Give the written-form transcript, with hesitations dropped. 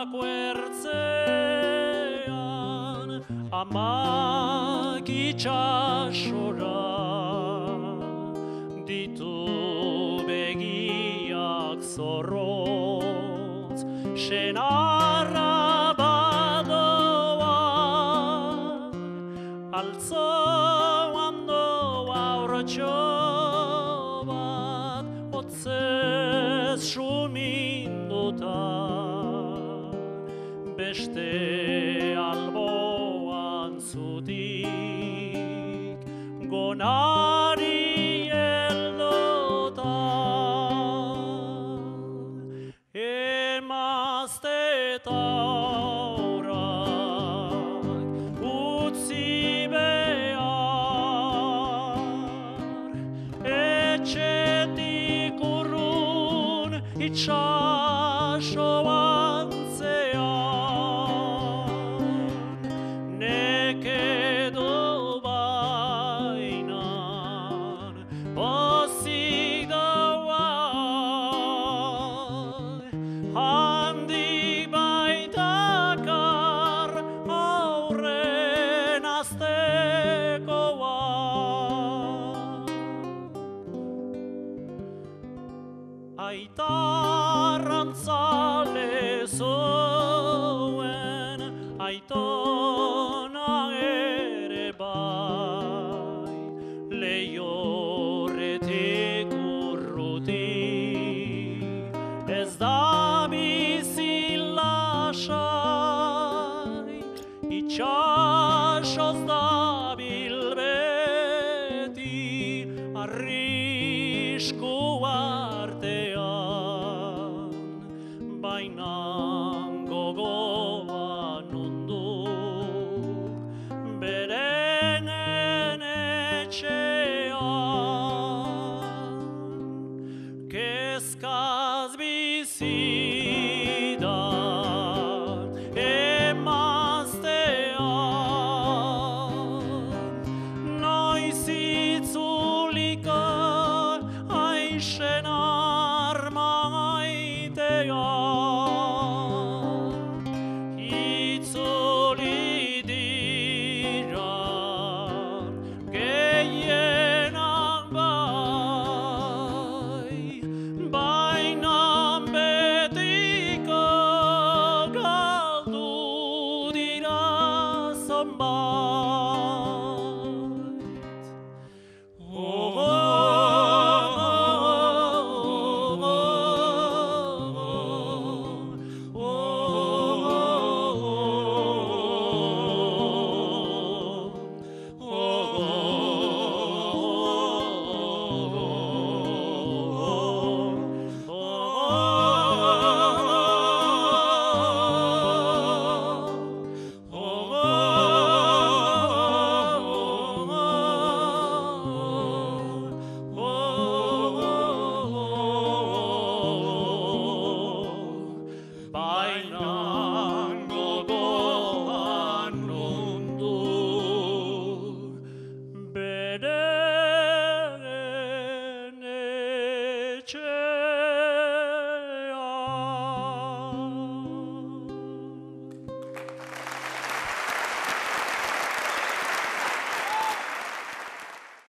Itxasoko ertzean amak itxasora ditu begiak zorrotz senarra badoa altzoan doa urtxo bat hotzez suminduta beste alboan zutik gonari eldota emazte taurak utzi behar etxetik urrun itxasoan nekedo bainan pozik daua handik baitakar aurren aztekoa aitarrantzale zoen aitona ere bai leihorretik urruti ez da bizi lasai itxasoz dabil beti arrisku artean bainan gogoan berenen etxean kezkaz bizi da emaztean noiz itzuliko aixen armaitean itzuli bainan betiko galdu dira zonbait.